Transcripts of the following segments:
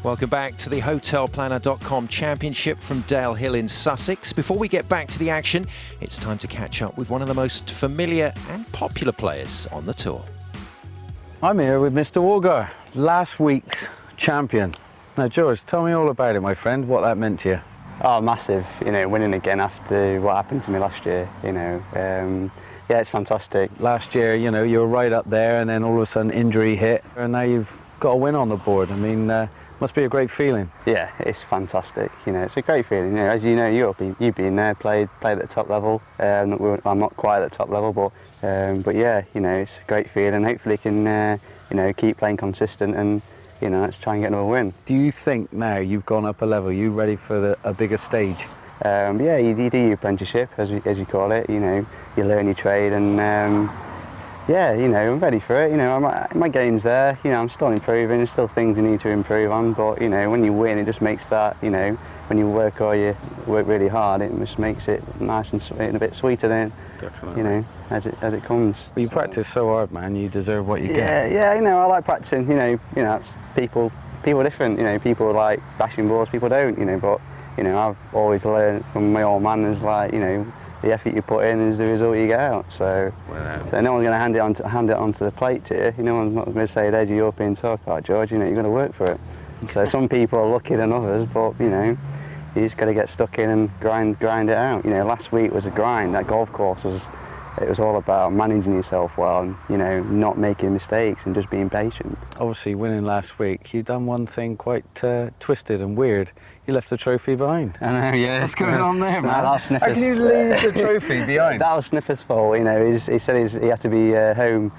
Welcome back to the HotelPlanner.com Championship from Dale Hill in Sussex. Before we get back to the action, it's time to catch up with one of the most familiar and popular players on the tour. I'm here with Mr. Warger, last week's champion. Now, George, tell me all about it, my friend, what that meant to you. Oh, massive, winning again after what happened to me last year, yeah, it's fantastic. Last year, you were right up there and then all of a sudden injury hit and now you've got a win on the board. I mean, must be a great feeling. Yeah, it's fantastic. It's a great feeling. As you know, you've been there, played at the top level. I'm not quite at the top level, but yeah, it's a great feeling. Hopefully, can keep playing consistent and let's try and get another win. Do you think now you've gone up a level? Are you ready for a bigger stage? Yeah, you do your apprenticeship, as you call it. You learn your trade and. Yeah, I'm ready for it. My game's there. I'm still improving. There's still things you need to improve on. But when you win, it just makes that. When you work really hard, it just makes it nice and a bit sweeter then. Definitely. As it comes. Well, you practice so hard, man. You deserve what you get. Yeah. I like practicing. It's people different. People like bashing balls. People don't. But I've always learned from my old man is like the effort you put in is the result you get out. So, so no one's going to hand it onto the plate to you. No one's not going to say, "There's your European Tour card, George." You've got to work for it. So some people are luckier than others, but you just got to get stuck in and grind it out. Last week was a grind. That golf course was all about managing yourself well and not making mistakes and just being patient. Obviously, winning last week, you've done one thing quite twisted and weird. You left the trophy behind. I know, yeah. What's going on there, man? That's Sniffer's. How can you leave the trophy behind? That was Sniffer's fault. He said he had to be home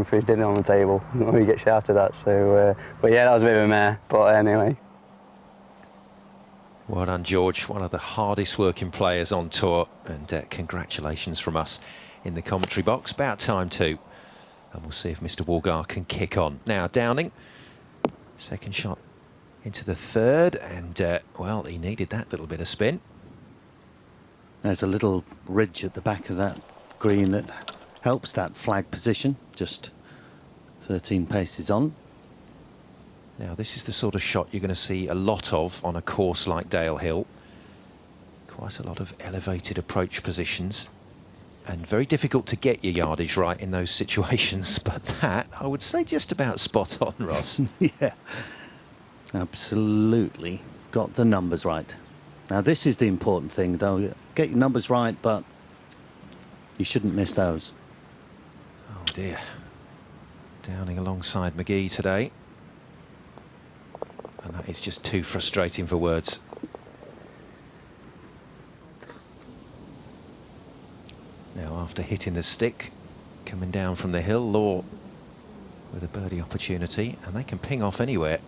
for his dinner on the table when he gets shouted at. So, but yeah, that was a bit of a mare. But anyway. Well done, George. One of the hardest working players on tour, and congratulations from us in the commentary box. About time too. And we'll see if Mr. Warger can kick on. Now, Downing, second shot into the third, and well, he needed that little bit of spin. There's a little ridge at the back of that green that helps that flag position, just 13 paces on. Now, this is the sort of shot you're going to see a lot of on a course like Dale Hill. Quite a lot of elevated approach positions, and very difficult to get your yardage right in those situations, but that, I would say, just about spot on, Ross. Yeah. Absolutely got the numbers right. Now this is the important thing though. Get your numbers right, but you shouldn't miss those. Oh dear. Downing alongside McGee today. And that is just too frustrating for words. Now after hitting the stick, coming down from the hill, Law with a birdie opportunity, and they can ping off anywhere.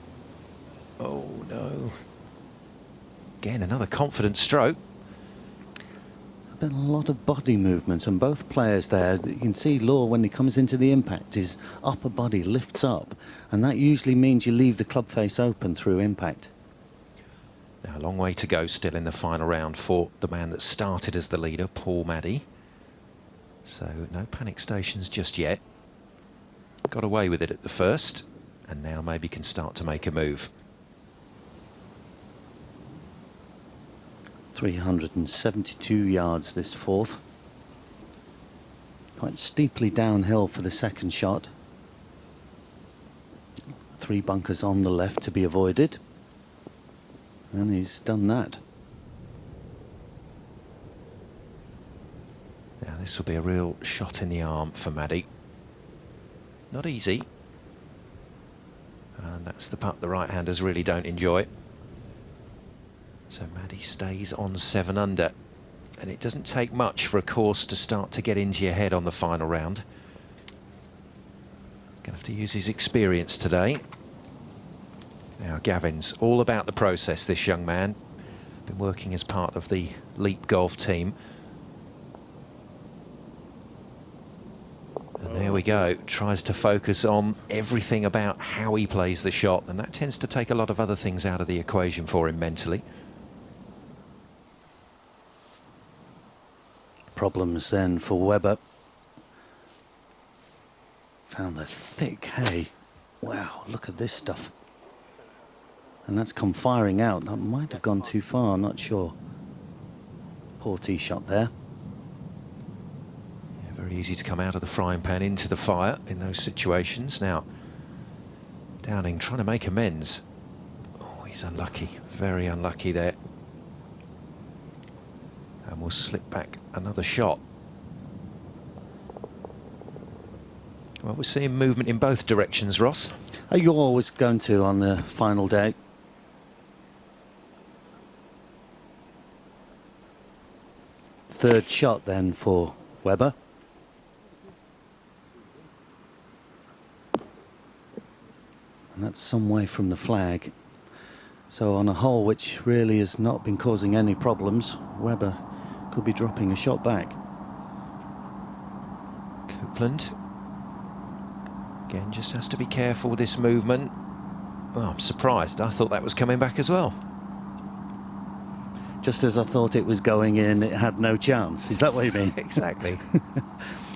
Oh no. Again, another confident stroke. Been a lot of body movement on both players there. You can see Law, when he comes into the impact, his upper body lifts up, and that usually means you leave the club face open through impact. Now a long way to go still in the final round for the man that started as the leader, Paul Maddy. So no panic stations just yet. Got away with it at the first, and now maybe can start to make a move. 372 yards this fourth. Quite steeply downhill for the second shot. 3 bunkers on the left to be avoided. And he's done that. Now this will be a real shot in the arm for Maddy. Not easy. And that's the putt the right-handers really don't enjoy. So Maddy stays on 7 under, and it doesn't take much for a course to start to get into your head on the final round. Gonna have to use his experience today. Now Gavin's all about the process, this young man. Been working as part of the Leap Golf team. And there we go, tries to focus on everything about how he plays the shot, and that tends to take a lot of other things out of the equation for him mentally. Problems then for Webber. Found a thick hay. Wow, look at this stuff. And that's come firing out. That might have gone too far, I'm not sure. Poor tee shot there. Yeah, very easy to come out of the frying pan into the fire in those situations. Now, Downing trying to make amends. Oh, he's unlucky, very unlucky there. And we'll slip back another shot. Well, we're seeing movement in both directions, Ross. Are you always going to on the final day? Third shot then for Webber. And that's some way from the flag. So on a hole which really has not been causing any problems, Webber could be dropping a shot back. Copeland. Again, just has to be careful with this movement. Oh, I'm surprised. I thought that was coming back as well. Just as I thought it was going in, it had no chance. Is that what you mean? Exactly.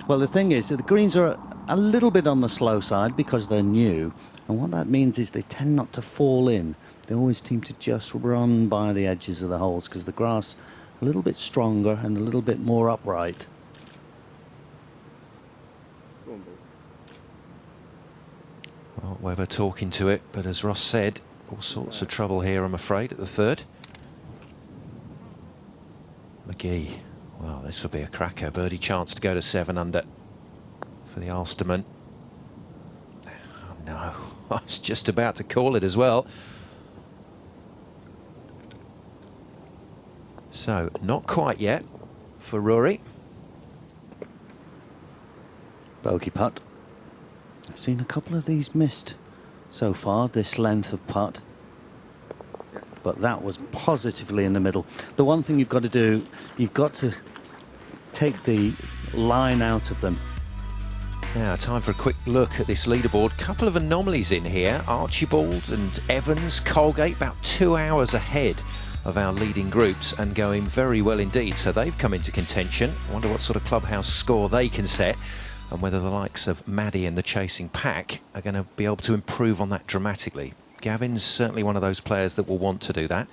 Well, the thing is, the greens are a little bit on the slow side because they're new. And what that means is they tend not to fall in. They always seem to just run by the edges of the holes because the grass a little bit stronger and a little bit more upright. Well, Webber talking to it, but as Ross said, all sorts of trouble here, I'm afraid, at the third. McGee, well, this will be a cracker. Birdie chance to go to 7 under for the Ulsterman. Oh no, I was just about to call it as well. So, not quite yet for Rory. Bogey putt. I've seen a couple of these missed so far, this length of putt. But that was positively in the middle. The one thing you've got to do, you've got to take the line out of them. Now, time for a quick look at this leaderboard. Couple of anomalies in here. Archibald and Evans, Colgate, about 2 hours ahead of our leading groups and going very well indeed. So they've come into contention. I wonder what sort of clubhouse score they can set and whether the likes of Maddie and the chasing pack are going to be able to improve on that dramatically. Gavin's certainly one of those players that will want to do that.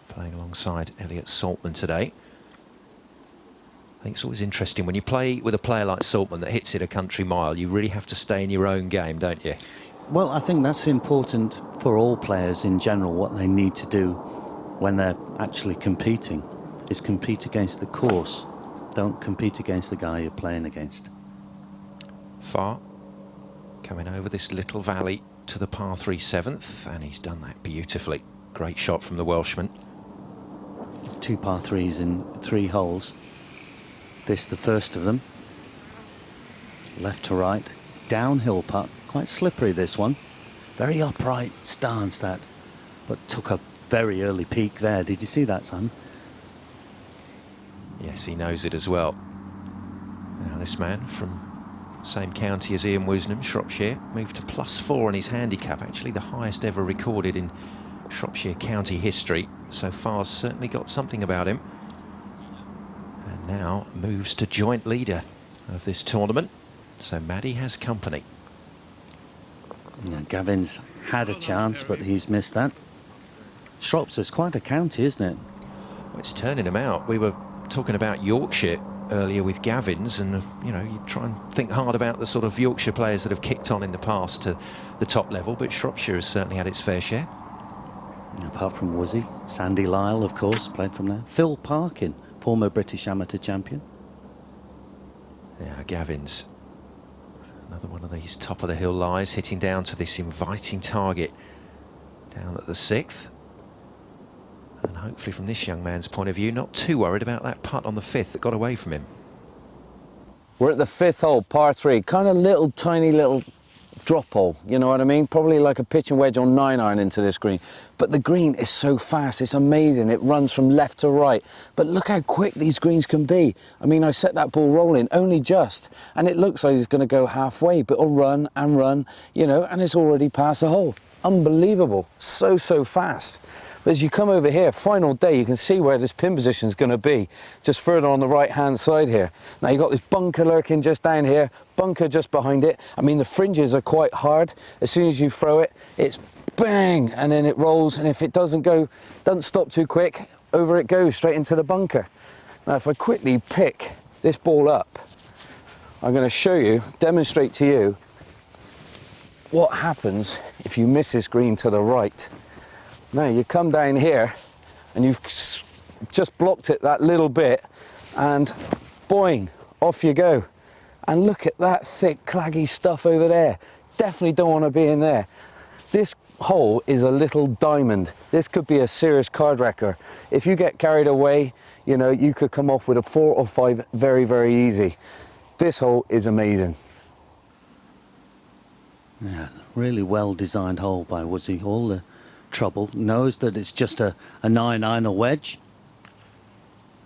Playing alongside Elliot Saltman today. I think it's always interesting when you play with a player like Saltman that hits it a country mile. You really have to stay in your own game, don't you? Well, I think that's important for all players in general. What they need to do when they're actually competing is compete against the course. Don't compete against the guy you're playing against. Far coming over this little valley to the par 3 7th, and he's done that beautifully. Great shot from the Welshman. 2 par 3s in 3 holes. This the first of them. Left to right, downhill putt, quite slippery this one. Very upright stance that, but took a very early peak there. Did you see that, son? Yes, he knows it as well. Now this man from same county as Ian Woosnam, Shropshire, moved to +4 in his handicap, actually the highest ever recorded in Shropshire county history. So far, certainly got something about him. And now moves to joint leader of this tournament. So Maddie has company. Yeah, Gavin's had a chance, but he's missed that. Shropshire's quite a county, isn't it? Well, it's turning him out. We were talking about Yorkshire earlier with Gavin's, and you know, you try and think hard about the sort of Yorkshire players that have kicked on in the past to the top level, but Shropshire has certainly had its fair share. Apart from Woosie, Sandy Lyle, of course, played from there. Phil Parkin, former British amateur champion. Yeah, Gavin's another one of these top of the hill lies, hitting down to this inviting target down at the 6th. And hopefully from this young man's point of view, not too worried about that putt on the 5th that got away from him. We're at the 5th hole, par 3, kind of little, tiny little drop hole, you know what I mean? Probably like a pitch and wedge on 9-iron into this green. But the green is so fast, it's amazing. It runs from left to right. But look how quick these greens can be. I mean, I set that ball rolling only just, and it looks like it's going to go halfway, but it'll run and run, you know, and it's already past the hole. Unbelievable. So fast. But as you come over here, final day, you can see where this pin position is going to be, just further on the right-hand side here. Now, you've got this bunker lurking just down here, bunker just behind it. I mean, the fringes are quite hard. As soon as you throw it, it's bang, and then it rolls, and if it doesn't stop too quick, over it goes straight into the bunker. Now if I quickly pick this ball up, I'm going to show you, demonstrate to you what happens if you miss this green to the right. Now you come down here and you've just blocked it that little bit, and boing, off you go. And look at that thick claggy stuff over there. Definitely don't want to be in there. This hole is a little diamond. This could be a serious card wrecker. If you get carried away, you know, you could come off with a 4 or 5 very, very easy. This hole is amazing. Yeah, really well designed hole by Woodsy. All the trouble, knows that it's just a 9-iron or wedge.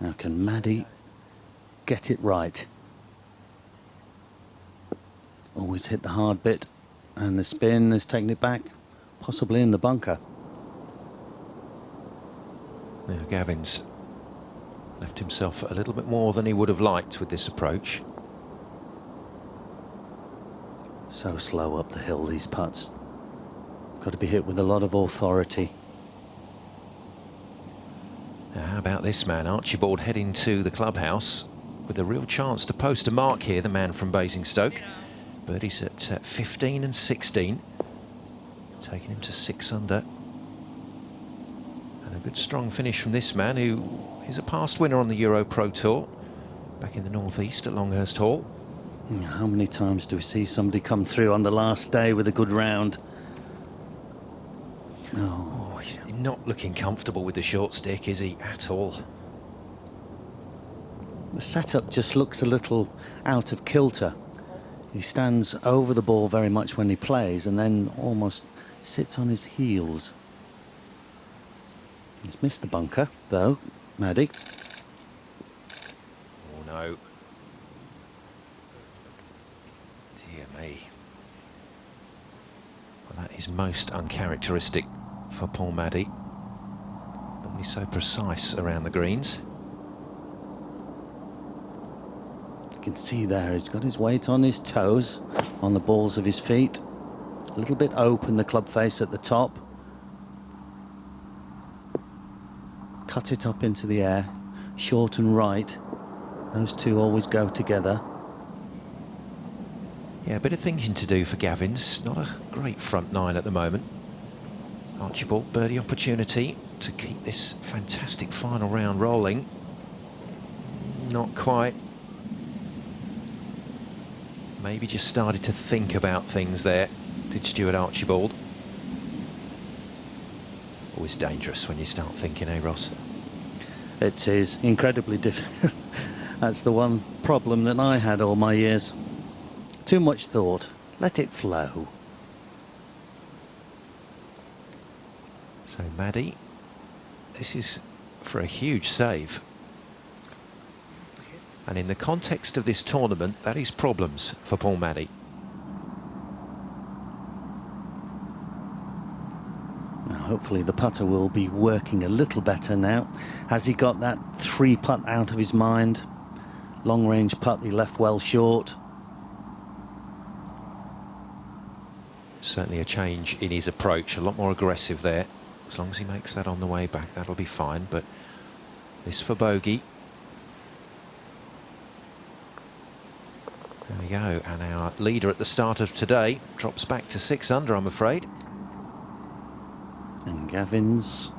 Now can Maddie get it right? Always hit the hard bit, and the spin has taken it back, possibly in the bunker. Now Gavin's left himself a little bit more than he would have liked with this approach. So slow up the hill, these putts. Got to be hit with a lot of authority. Now how about this man, Archibald, heading to the clubhouse with a real chance to post a mark here, the man from Basingstoke. Birdie's at 15 and 16, taking him to 6 under. And a good strong finish from this man, who is a past winner on the EuroPro Tour, back in the northeast at Longhurst Hall. How many times do we see somebody come through on the last day with a good round? Oh, he's not looking comfortable with the short stick, is he, at all? The setup just looks a little out of kilter. He stands over the ball very much when he plays, and then almost sits on his heels. He's missed the bunker, though, Maddie. Oh no. Dear me. Well, that is most uncharacteristic for Paul Maddy. Normally so precise around the greens. You can see there he's got his weight on his toes, on the balls of his feet. A little bit open, the club face at the top. Cut it up into the air, short and right. Those two always go together. Yeah, a bit of thinking to do for Gavin's. Not a great front nine at the moment. Archibald, birdie opportunity to keep this fantastic final round rolling. Not quite. Maybe just started to think about things there, did Stuart Archibald. Always dangerous when you start thinking, eh, Ross? It is incredibly difficult. That's the one problem that I had all my years. Too much thought. Let it flow. So Maddy, this is for a huge save. And in the context of this tournament, that is problems for Paul Maddy. Now hopefully the putter will be working a little better now. Has he got that 3-putt out of his mind? Long range putt he left well short. Certainly a change in his approach, a lot more aggressive there. As long as he makes that on the way back, that'll be fine. But this for bogey. There we go, and our leader at the start of today drops back to 6 under, I'm afraid. And Gavin's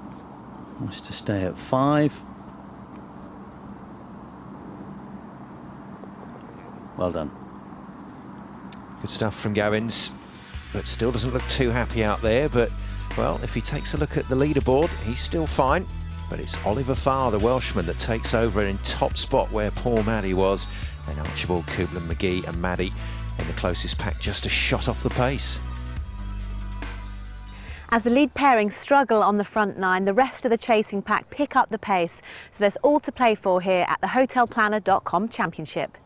wants to stay at 5. Well done. Good stuff from Gavin's, but still doesn't look too happy out there. But, well, if he takes a look at the leaderboard, he's still fine. But it's Oliver Farr, the Welshman, that takes over in top spot where Paul Maddy was. And Archibald, Coupland, McGee and Maddy in the closest pack, just a shot off the pace. As the lead pairing struggle on the front nine, the rest of the chasing pack pick up the pace. So there's all to play for here at the hotelplanner.com Championship.